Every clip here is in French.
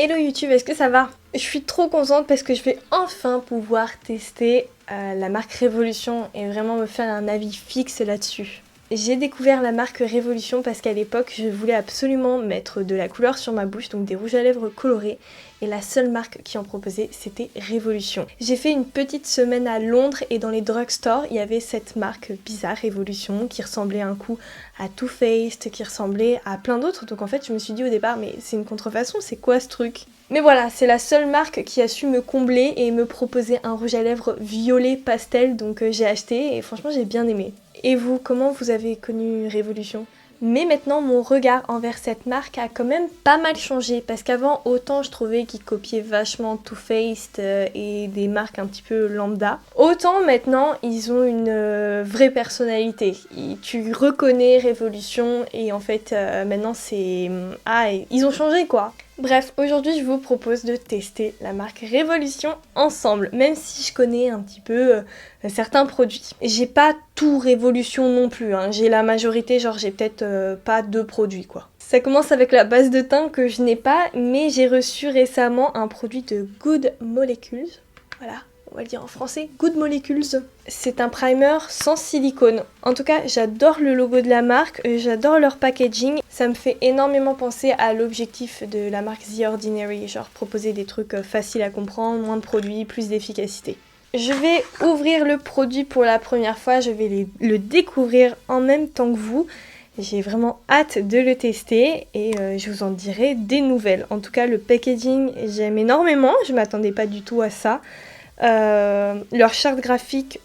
Hello YouTube, est-ce que ça va? Je suis trop contente parce que je vais enfin pouvoir tester la marque Révolution et vraiment me faire un avis fixe là-dessus. J'ai découvert la marque Révolution parce qu'à l'époque, je voulais absolument mettre de la couleur sur ma bouche, donc des rouges à lèvres colorés, et la seule marque qui en proposait, c'était Révolution. J'ai fait une petite semaine à Londres et dans les drugstores, il y avait cette marque bizarre, Révolution, qui ressemblait un coup à Too Faced, qui ressemblait à plein d'autres, donc en fait, je me suis dit au départ, mais c'est une contrefaçon, c'est quoi ce truc? Mais voilà, c'est la seule marque qui a su me combler et me proposer un rouge à lèvres violet pastel, donc j'ai acheté et franchement j'ai bien aimé. Et vous, comment vous avez connu Révolution? Mais maintenant, mon regard envers cette marque a quand même pas mal changé, parce qu'avant, autant je trouvais qu'ils copiaient vachement Too Faced et des marques un petit peu lambda, autant maintenant, ils ont une vraie personnalité. Tu reconnais Révolution et en fait, maintenant c'est... Ah, ils ont changé quoi. Bref, aujourd'hui je vous propose de tester la marque Révolution ensemble, même si je connais un petit peu certains produits. J'ai pas tout Révolution non plus, hein. J'ai la majorité, genre j'ai peut-être pas 2 produits quoi. Ça commence avec la base de teint que je n'ai pas, mais j'ai reçu récemment un produit de Good Molecules. Voilà, on va le dire en français, Good Molecules. C'est un primer sans silicone. En tout cas, j'adore le logo de la marque, j'adore leur packaging. Ça me fait énormément penser à l'objectif de la marque The Ordinary, genre proposer des trucs faciles à comprendre, moins de produits, plus d'efficacité. Je vais ouvrir le produit pour la première fois, je vais le découvrir en même temps que vous. J'ai vraiment hâte de le tester et je vous en dirai des nouvelles. En tout cas, le packaging, j'aime énormément, je m'attendais pas du tout à ça. Leur charte graphique,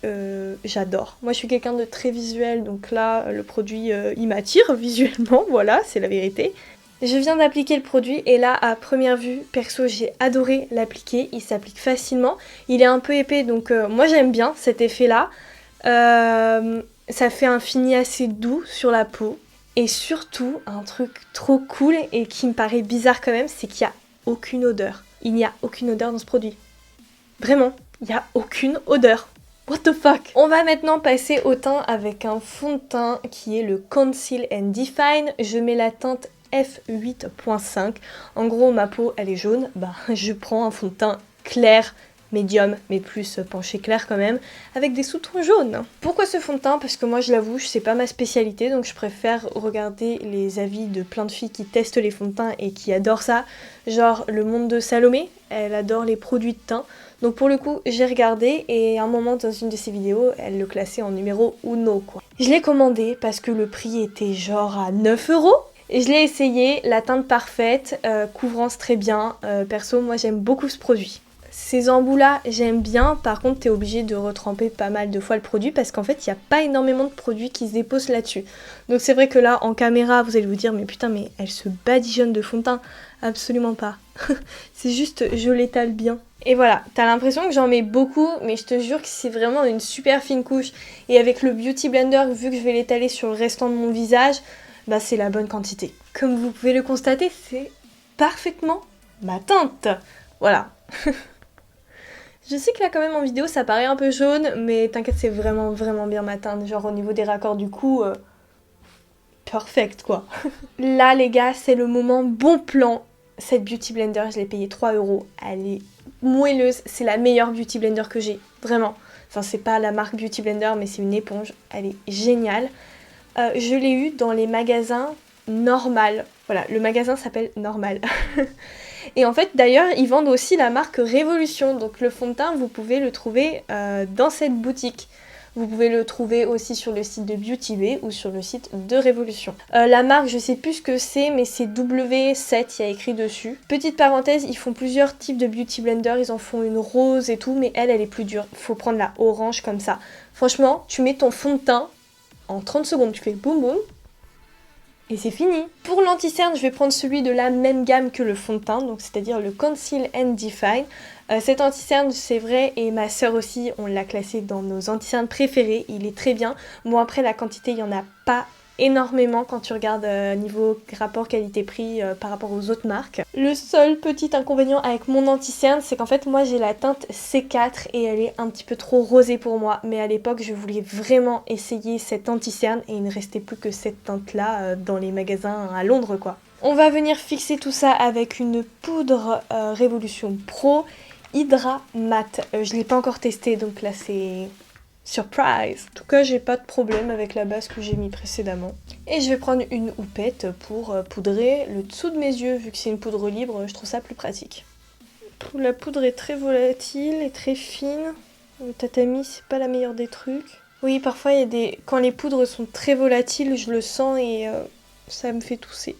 j'adore. Moi, je suis quelqu'un de très visuel, donc là, le produit, il m'attire visuellement, voilà, c'est la vérité. Je viens d'appliquer le produit et là, à première vue, perso, j'ai adoré l'appliquer. Il s'applique facilement. Il est un peu épais, donc moi, j'aime bien cet effet-là. Ça fait un fini assez doux sur la peau. Et surtout, un truc trop cool et qui me paraît bizarre quand même, c'est qu'il n'y a aucune odeur. Il n'y a aucune odeur dans ce produit. Vraiment, il n'y a aucune odeur. What the fuck? On va maintenant passer au teint avec un fond de teint qui est le Conceal and Define. Je mets la teinte F8.5. En gros, ma peau, elle est jaune. Bah, je prends un fond de teint clair, médium, mais plus penché clair quand même, avec des sous-tons jaunes. Pourquoi ce fond de teint? Parce que moi, je l'avoue, c'est pas ma spécialité, donc je préfère regarder les avis de plein de filles qui testent les fonds de teint et qui adorent ça. Genre le monde de Salomé, elle adore les produits de teint. Donc pour le coup, j'ai regardé et à un moment dans une de ses vidéos, elle le classait en numéro 1 quoi. Je l'ai commandé parce que le prix était genre à 9 €. Et je l'ai essayé, la teinte parfaite, couvrance très bien. Perso, moi j'aime beaucoup ce produit. Ces embouts là, j'aime bien, par contre t'es obligé de retremper pas mal de fois le produit parce qu'en fait il n'y a pas énormément de produits qui se déposent là-dessus. Donc c'est vrai que là en caméra vous allez vous dire mais putain mais elle se badigeonne de fond de teint. Absolument pas. C'est juste je l'étale bien. Et voilà, t'as l'impression que j'en mets beaucoup, mais je te jure que c'est vraiment une super fine couche. Et avec le Beauty Blender, vu que je vais l'étaler sur le restant de mon visage, bah c'est la bonne quantité. Comme vous pouvez le constater, c'est parfaitement ma teinte. Voilà. Je sais que là quand même en vidéo ça paraît un peu jaune, mais t'inquiète c'est vraiment bien ma teinte. Genre au niveau des raccords du cou, perfect quoi. Là les gars c'est le moment bon plan. Cette Beauty Blender je l'ai payée 3 €. Elle est moelleuse, c'est la meilleure Beauty Blender que j'ai, vraiment. Enfin c'est pas la marque Beauty Blender mais c'est une éponge, elle est géniale. Je l'ai eu dans les magasins Normal. Voilà, le magasin s'appelle Normal. Et en fait, d'ailleurs, ils vendent aussi la marque Révolution. Donc le fond de teint, vous pouvez le trouver dans cette boutique. Vous pouvez le trouver aussi sur le site de Beauty Bay ou sur le site de Révolution. La marque, je sais plus ce que c'est, mais c'est W7, il y a écrit dessus. Petite parenthèse, ils font plusieurs types de Beauty Blender. Ils en font une rose et tout, mais elle est plus dure. Il faut prendre la orange comme ça. Franchement, tu mets ton fond de teint en 30 secondes. Tu fais boum boum. Et c'est fini. Pour l'anti-cerne, je vais prendre celui de la même gamme que le fond de teint, donc c'est-à-dire le Conceal and Define. Cet anti-cerne, c'est vrai, et ma sœur aussi, on l'a classé dans nos anti-cernes préférés. Il est très bien. Bon, après, la quantité, il n'y en a pas énormément quand tu regardes niveau rapport qualité-prix par rapport aux autres marques. Le seul petit inconvénient avec mon anti-cerne, c'est qu'en fait moi j'ai la teinte C4 et elle est un petit peu trop rosée pour moi, mais à l'époque je voulais vraiment essayer cette anti-cerne et il ne restait plus que cette teinte là dans les magasins à Londres quoi. On va venir fixer tout ça avec une poudre Révolution Pro Hydra Matte. Je ne l'ai pas encore testé, donc là c'est surprise. En tout cas, j'ai pas de problème avec la base que j'ai mis précédemment. Et je vais prendre une houppette pour poudrer le dessous de mes yeux, vu que c'est une poudre libre, je trouve ça plus pratique. La poudre est très volatile et très fine. Le tatami, c'est pas la meilleure des trucs. Oui, parfois, il y a des... quand les poudres sont très volatiles, je le sens et ça me fait tousser.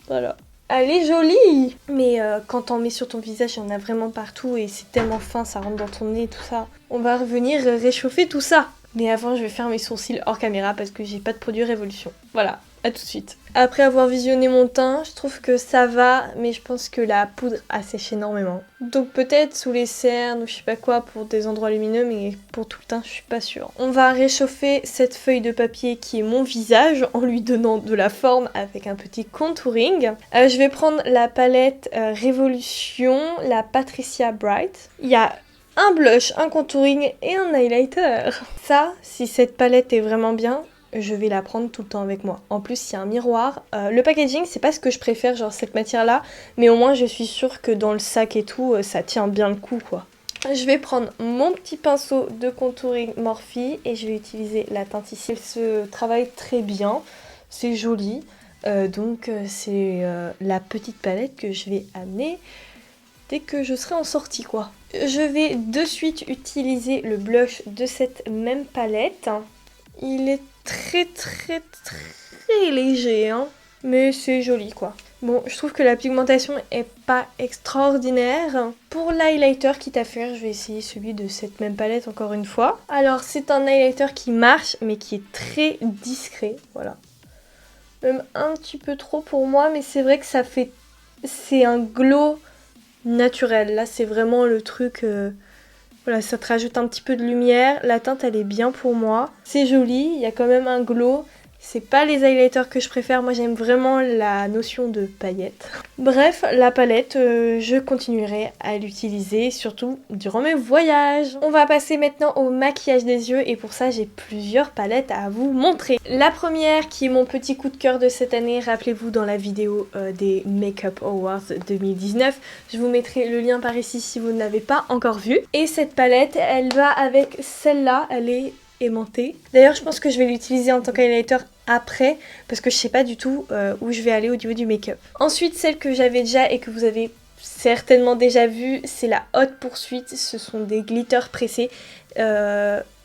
Voilà. Elle est jolie! Mais quand t'en mets sur ton visage, il y en a vraiment partout et c'est tellement fin, ça rentre dans ton nez et tout ça. On va revenir réchauffer tout ça. Mais avant, je vais faire mes sourcils hors caméra parce que j'ai pas de produit Révolution. Voilà, à tout de suite. Après avoir visionné mon teint, je trouve que ça va, mais je pense que la poudre a séché énormément. Donc peut-être sous les cernes ou je sais pas quoi pour des endroits lumineux, mais pour tout le teint, je suis pas sûre. On va réchauffer cette feuille de papier qui est mon visage en lui donnant de la forme avec un petit contouring. Je vais prendre la palette Révolution, la Patricia Bright. Il y a un blush, un contouring et un highlighter. Ça, si cette palette est vraiment bien, je vais la prendre tout le temps avec moi. En plus, il y a un miroir. Le packaging, c'est pas ce que je préfère, genre cette matière-là, mais au moins je suis sûre que dans le sac et tout, ça tient bien le coup, quoi. Je vais prendre mon petit pinceau de contouring Morphe et je vais utiliser la teinte ici. Elle se travaille très bien, c'est joli. Donc c'est la petite palette que je vais amener dès que je serai en sortie, quoi. Je vais de suite utiliser le blush de cette même palette. Il est très léger, hein, mais c'est joli, quoi. Bon, je trouve que la pigmentation est pas extraordinaire. Pour l'highlighter, quitte à faire, je vais essayer celui de cette même palette encore une fois. Alors, c'est un highlighter qui marche, mais qui est très discret, voilà. Même un petit peu trop pour moi, mais c'est vrai que ça fait... c'est un glow naturel. Là, c'est vraiment le truc... Voilà, ça te rajoute un petit peu de lumière. La teinte, elle est bien pour moi. C'est joli, il y a quand même un glow. C'est pas les highlighters que je préfère. Moi, j'aime vraiment la notion de paillettes. Bref, la palette, je continuerai à l'utiliser, surtout durant mes voyages. On va passer maintenant au maquillage des yeux. Et pour ça, j'ai plusieurs palettes à vous montrer. La première, qui est mon petit coup de cœur de cette année. Rappelez-vous dans la vidéo des Makeup Awards 2019. Je vous mettrai le lien par ici si vous ne l'avez pas encore vu. Et cette palette, elle va avec celle-là. Elle est aimantée. D'ailleurs, je pense que je vais l'utiliser en tant qu'highlighter après parce que je sais pas du tout où je vais aller au niveau du make-up. Ensuite, celle que j'avais déjà et que vous avez certainement déjà vue, c'est la Haute Poursuite. Ce sont des glitters pressés.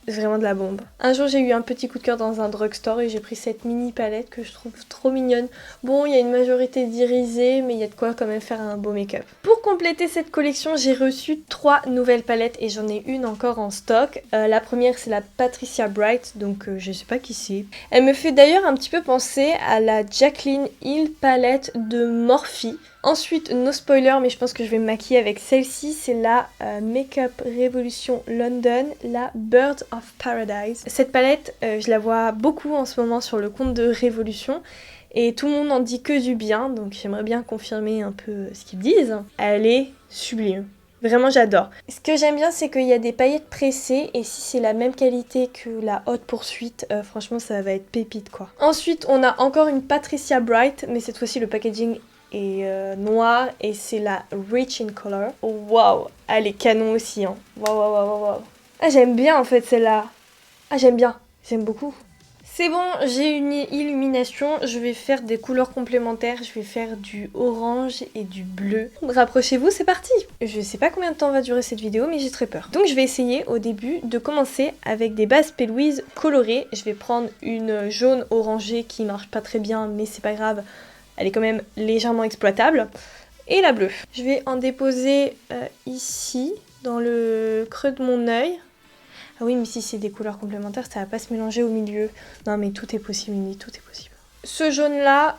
Vraiment de la bombe. Un jour j'ai eu un petit coup de cœur dans un drugstore et j'ai pris cette mini palette que je trouve trop mignonne. Bon, il y a une majorité d'irisés, mais il y a de quoi quand même faire un beau make-up. Pour compléter cette collection, j'ai reçu 3 nouvelles palettes et j'en ai une encore en stock. La première, c'est la Patricia Bright, donc je sais pas qui c'est. Elle me fait d'ailleurs un petit peu penser à la Jaclyn Hill palette de Morphe. Ensuite, no spoiler, mais je pense que je vais me maquiller avec celle-ci, c'est la Makeup Revolution London, la Bird of Paradise. Cette palette, je la vois beaucoup en ce moment sur le compte de Révolution et tout le monde n'en dit que du bien, donc j'aimerais bien confirmer un peu ce qu'ils disent. Elle est sublime. Vraiment j'adore. Ce que j'aime bien c'est qu'il y a des paillettes pressées et si c'est la même qualité que la Haute Poursuite, franchement ça va être pépite quoi. Ensuite on a encore une Patricia Bright mais cette fois-ci le packaging est noir et c'est la Rich in Color. Waouh, elle est canon aussi hein. Waouh. Ah j'aime bien en fait celle-là. Ah j'aime bien, j'aime beaucoup. C'est bon, j'ai une illumination, je vais faire des couleurs complémentaires, je vais faire du orange et du bleu. Rapprochez-vous, c'est parti! Je sais pas combien de temps va durer cette vidéo, mais j'ai très peur. Donc je vais essayer au début de commencer avec des bases P. Louise colorées. Je vais prendre une jaune orangée qui marche pas très bien, mais c'est pas grave, elle est quand même légèrement exploitable. Et la bleue. Je vais en déposer ici, dans le creux de mon œil. Ah oui, mais si c'est des couleurs complémentaires, ça va pas se mélanger au milieu. Non, mais tout est possible, Mindy, tout est possible. Ce jaune-là,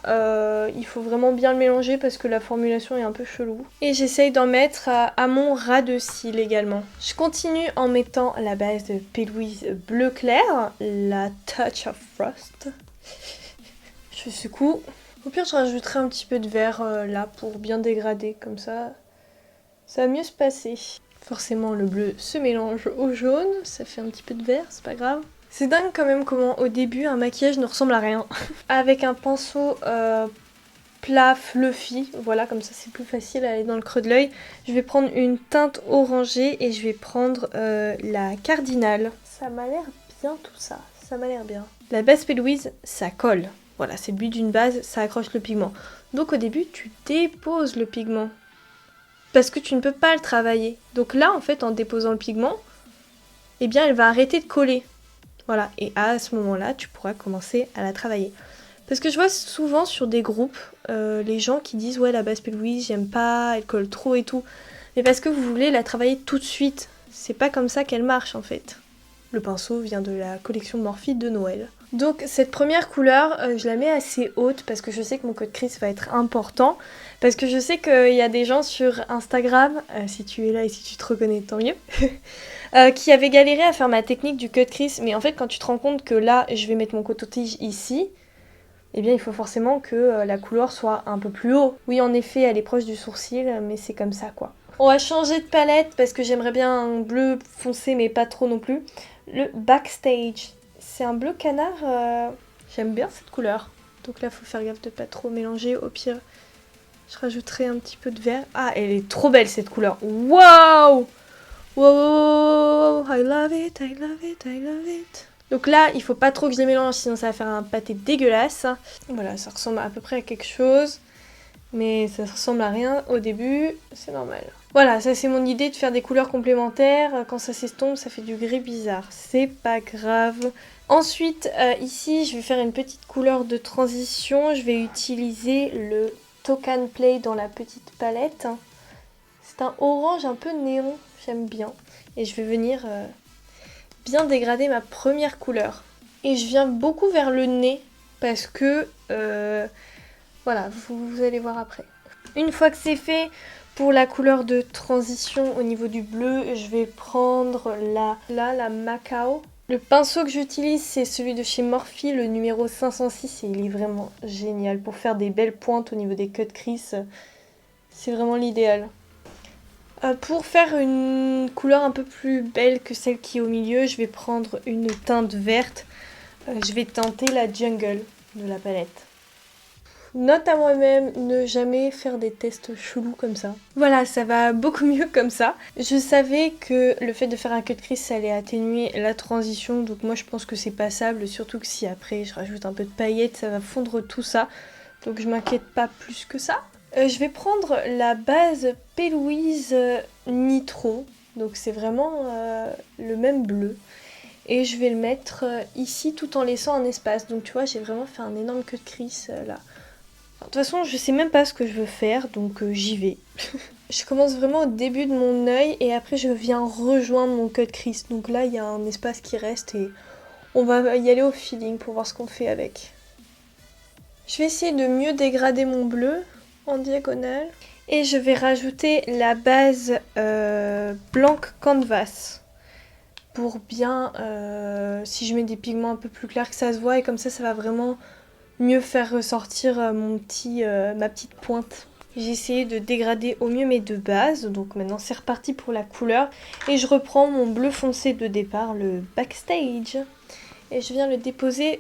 il faut vraiment bien le mélanger parce que la formulation est un peu chelou. Et j'essaye d'en mettre à mon ras de cils également. Je continue en mettant la base de P. Louise bleu clair, la Touch of Frost. Je secoue. Au pire, je rajouterai un petit peu de vert là pour bien dégrader, comme ça va mieux se passer. Forcément le bleu se mélange au jaune, ça fait un petit peu de vert, c'est pas grave. C'est dingue quand même comment au début un maquillage ne ressemble à rien. Avec un pinceau plat fluffy, voilà, comme ça c'est plus facile à aller dans le creux de l'œil. Je vais prendre une teinte orangée et je vais prendre la Cardinal. Ça m'a l'air bien tout ça, ça m'a l'air bien. La base P. Louise, ça colle. Voilà, c'est le but d'une base, ça accroche le pigment. Donc au début, tu déposes le pigment. Parce que tu ne peux pas le travailler. Donc là, en fait, en déposant le pigment, eh bien, elle va arrêter de coller. Voilà, et à ce moment-là, tu pourras commencer à la travailler. Parce que je vois souvent sur des groupes, les gens qui disent « Ouais, la base P. Louise, j'aime pas, elle colle trop et tout. » Mais parce que vous voulez la travailler tout de suite. C'est pas comme ça qu'elle marche, en fait. Le pinceau vient de la collection Morphe de Noël. Donc cette première couleur, je la mets assez haute parce que je sais que mon code crease va être important. Parce que je sais qu'il y a des gens sur Instagram, si tu es là et si tu te reconnais, tant mieux, qui avaient galéré à faire ma technique du cut crease. Mais en fait, quand tu te rends compte que là, je vais mettre mon coton-tige ici, eh bien il faut forcément que la couleur soit un peu plus haut. Oui, en effet, elle est proche du sourcil, mais c'est comme ça, quoi. On va changer de palette parce que j'aimerais bien un bleu foncé, mais pas trop non plus. Le Backstage. C'est un bleu canard, j'aime bien cette couleur. Donc là, il faut faire gaffe de pas trop mélanger. Au pire, je rajouterai un petit peu de vert. Ah, elle est trop belle cette couleur. Waouh! Wow! I love it, I love it, I love it. Donc là, il faut pas trop que je les mélange, sinon ça va faire un pâté dégueulasse. Voilà, ça ressemble à peu près à quelque chose. Mais ça ressemble à rien au début, c'est normal. Voilà, ça c'est mon idée de faire des couleurs complémentaires. Quand ça s'estompe, ça fait du gris bizarre. C'est pas grave. Ensuite, ici, je vais faire une petite couleur de transition. Je vais utiliser le Tokan Play dans la petite palette. C'est un orange un peu néon, j'aime bien. Et je vais venir bien dégrader ma première couleur. Et je viens beaucoup vers le nez parce que... voilà, vous allez voir après. Une fois que c'est fait, pour la couleur de transition au niveau du bleu, je vais prendre la Macao. Le pinceau que j'utilise, c'est celui de chez Morphe, le numéro 506, et il est vraiment génial pour faire des belles pointes au niveau des cut crease. C'est vraiment l'idéal. Pour faire une couleur un peu plus belle que celle qui est au milieu, je vais prendre une teinte verte. Je vais tenter la Jungle de la palette. Note à moi-même, ne jamais faire des tests chelous comme ça. Voilà, ça va beaucoup mieux comme ça. Je savais que le fait de faire un cut crease, ça allait atténuer la transition, donc moi je pense que c'est passable, surtout que si après je rajoute un peu de paillettes, ça va fondre tout ça. Donc je m'inquiète pas plus que ça. Je vais prendre la base P. Louise Nitro, donc c'est vraiment le même bleu. Et je vais le mettre ici tout en laissant un espace. Donc tu vois, j'ai vraiment fait un énorme cut crease là. De toute façon, je sais même pas ce que je veux faire, donc j'y vais. Je commence vraiment au début de mon œil et après je viens rejoindre mon cut crease. Donc là, il y a un espace qui reste et on va y aller au feeling pour voir ce qu'on fait avec. Je vais essayer de mieux dégrader mon bleu en diagonale. Et je vais rajouter la base Blanc Canvas. Pour bien, si je mets des pigments un peu plus clairs, que ça se voit et comme ça va vraiment... mieux faire ressortir ma petite pointe. J'ai essayé de dégrader au mieux mes deux bases, donc maintenant c'est reparti pour la couleur. Et je reprends mon bleu foncé de départ, le Backstage. Et je viens le déposer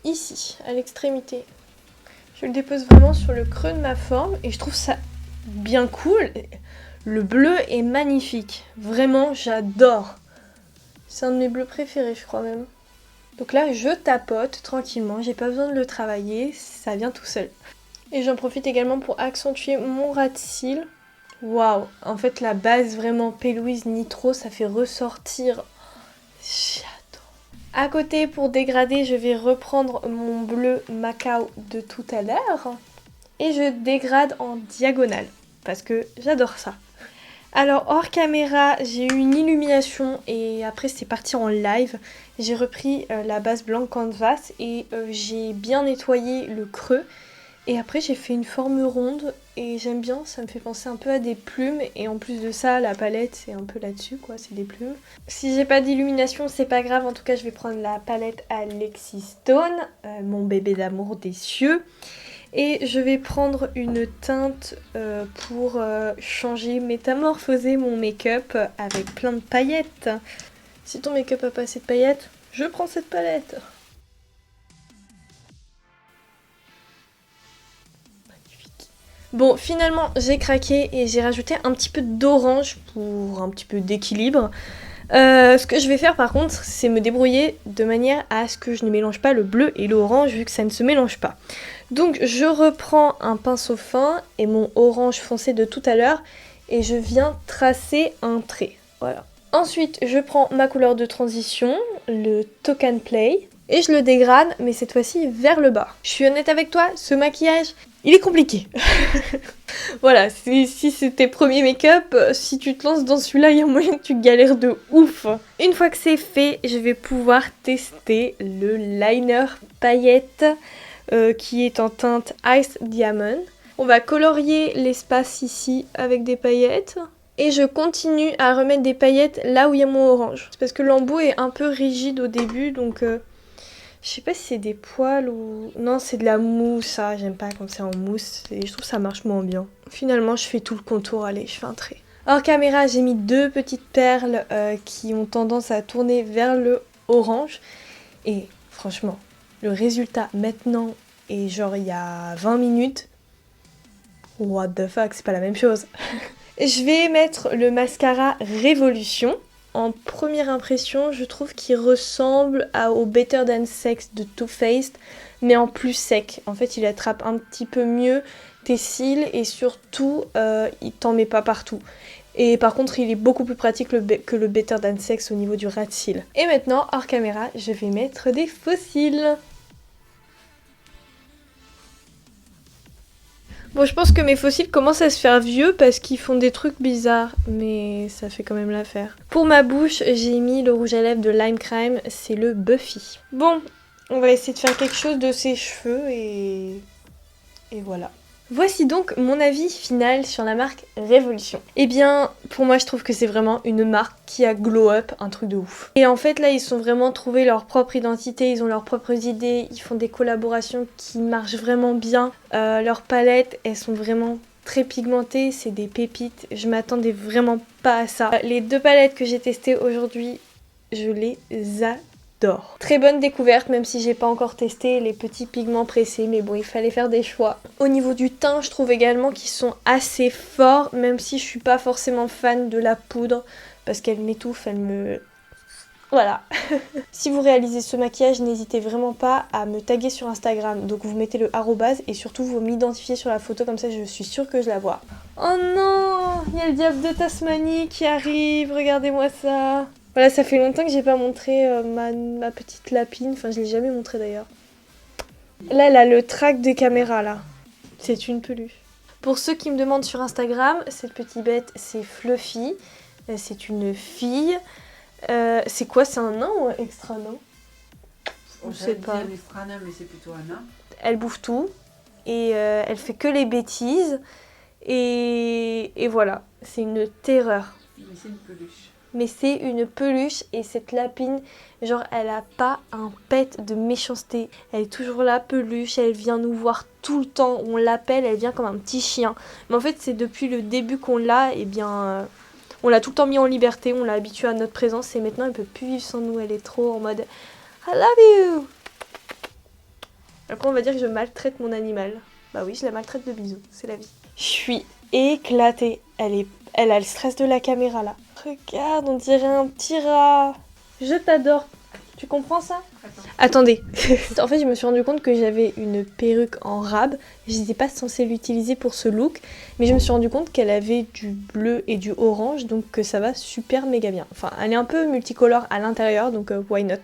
ici, à l'extrémité. Je le dépose vraiment sur le creux de ma forme et je trouve ça bien cool. Le bleu est magnifique, vraiment j'adore. C'est un de mes bleus préférés je crois même. Donc là, je tapote tranquillement, j'ai pas besoin de le travailler, ça vient tout seul. Et j'en profite également pour accentuer mon ras de cils. Waouh, en fait la base vraiment P. Louise Nitro, ça fait ressortir. J'adore. À côté, pour dégrader, je vais reprendre mon bleu Macao de tout à l'heure. Et je dégrade en diagonale, parce que j'adore ça. Alors hors caméra, j'ai eu une illumination et après c'est parti en live. J'ai repris la base Blanc Canvas et j'ai bien nettoyé le creux. Et après j'ai fait une forme ronde et j'aime bien, ça me fait penser un peu à des plumes. Et en plus de ça, la palette c'est un peu là-dessus quoi, c'est des plumes. Si j'ai pas d'illumination, c'est pas grave, en tout cas je vais prendre la palette Alexis Stone, mon bébé d'amour des cieux. Et je vais prendre une teinte pour changer, métamorphoser mon make-up avec plein de paillettes. Si ton make-up a pas assez de paillettes, je prends cette palette. Bon, finalement, j'ai craqué et j'ai rajouté un petit peu d'orange pour un petit peu d'équilibre. Ce que je vais faire par contre, c'est me débrouiller de manière à ce que je ne mélange pas le bleu et l'orange vu que ça ne se mélange pas. Donc je reprends un pinceau fin et mon orange foncé de tout à l'heure et je viens tracer un trait. Voilà. Ensuite, je prends ma couleur de transition, le Token Play, et je le dégrade, mais cette fois-ci vers le bas. Je suis honnête avec toi, ce maquillage, il est compliqué. Voilà, si c'est tes premiers make-up, si tu te lances dans celui-là, il y a moyen que tu galères de ouf. Une fois que c'est fait, je vais pouvoir tester le liner paillette qui est en teinte Ice Diamond. On va colorier l'espace ici avec des paillettes. Et je continue à remettre des paillettes là où il y a mon orange. C'est parce que l'embout est un peu rigide au début, donc je sais pas si c'est des poils ou... Non, c'est de la mousse, ça. J'aime pas quand c'est en mousse. Et je trouve que ça marche moins bien. Finalement, je fais tout le contour. Allez, je fais un trait. Hors caméra, j'ai mis 2 petites perles qui ont tendance à tourner vers le orange. Et franchement, le résultat maintenant et genre il y a 20 minutes... What the fuck, c'est pas la même chose. Je vais mettre le mascara Révolution. En première impression, je trouve qu'il ressemble au Better Than Sex de Too Faced, mais en plus sec. En fait, il attrape un petit peu mieux tes cils et surtout, il t'en met pas partout. Et par contre, il est beaucoup plus pratique que le Better Than Sex au niveau du ras de cils. Et maintenant, hors caméra, je vais mettre des faux cils. Bon, je pense que mes fossiles commencent à se faire vieux parce qu'ils font des trucs bizarres, mais ça fait quand même l'affaire. Pour ma bouche, j'ai mis le rouge à lèvres de Lime Crime, c'est le Buffy. Bon, on va essayer de faire quelque chose de ses cheveux et voilà. Voici donc mon avis final sur la marque Révolution. Eh bien, pour moi, je trouve que c'est vraiment une marque qui a glow up, un truc de ouf. Et en fait, là, ils sont vraiment trouvé leur propre identité, ils ont leurs propres idées, ils font des collaborations qui marchent vraiment bien. Leurs palettes, elles sont vraiment très pigmentées, c'est des pépites. Je m'attendais vraiment pas à ça. Les 2 palettes que j'ai testées aujourd'hui, je les adore. Très bonne découverte, même si j'ai pas encore testé les petits pigments pressés, mais bon, il fallait faire des choix. Au niveau du teint, je trouve également qu'ils sont assez forts, même si je suis pas forcément fan de la poudre, parce qu'elle m'étouffe, elle me... Voilà. Si vous réalisez ce maquillage, n'hésitez vraiment pas à me taguer sur Instagram. Donc vous mettez le arrobase et surtout vous m'identifiez sur la photo, comme ça je suis sûre que je la vois. Oh non, il y a le diable de Tasmanie qui arrive, regardez-moi ça. Voilà, ça fait longtemps que j'ai pas montré ma petite lapine, enfin je l'ai jamais montré d'ailleurs. Là, elle a le track des caméras là. C'est une peluche. Pour ceux qui me demandent sur Instagram, cette petite bête c'est Fluffy, c'est une fille. C'est quoi, c'est un nain ou un extra nain? Je sais pas. Un extra nain, mais c'est plutôt un nain. Elle bouffe tout et elle fait que les bêtises et voilà, c'est une terreur. Mais c'est une peluche. Mais c'est une peluche et cette lapine, genre elle a pas un pet de méchanceté. Elle est toujours là, peluche, elle vient nous voir tout le temps, on l'appelle, elle vient comme un petit chien. Mais en fait c'est depuis le début qu'on l'a, et bien on l'a tout le temps mis en liberté, on l'a habituée à notre présence et maintenant elle peut plus vivre sans nous, elle est trop en mode I love you. Après on va dire que je maltraite mon animal. Bah oui, je la maltraite de bisous, c'est la vie. Je suis éclatée, elle a le stress de la caméra là. Regarde, on dirait un petit rat. Je t'adore. Tu comprends ça? Attendez. En fait, je me suis rendu compte que j'avais une perruque en rab. Je n'étais pas censée l'utiliser pour ce look. Mais je me suis rendu compte qu'elle avait du bleu et du orange. Donc que ça va super méga bien. Enfin, elle est un peu multicolore à l'intérieur. Donc why not?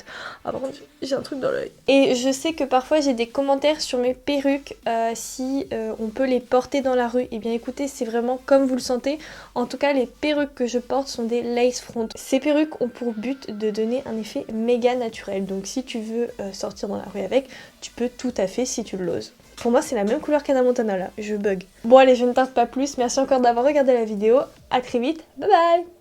Ah, par contre, j'ai un truc dans l'œil. Et je sais que parfois j'ai des commentaires sur mes perruques. Si on peut les porter dans la rue. Eh bien écoutez, c'est vraiment comme vous le sentez. En tout cas, les perruques que je porte sont des lace front. Ces perruques ont pour but de donner un effet méga naturel. Donc si tu veux sortir dans la rue avec, tu peux tout à fait si tu l'oses. Pour moi, c'est la même couleur qu'Hannah Montana là, je bug. Bon allez, je ne tarde pas plus. Merci encore d'avoir regardé la vidéo. À très vite. Bye bye.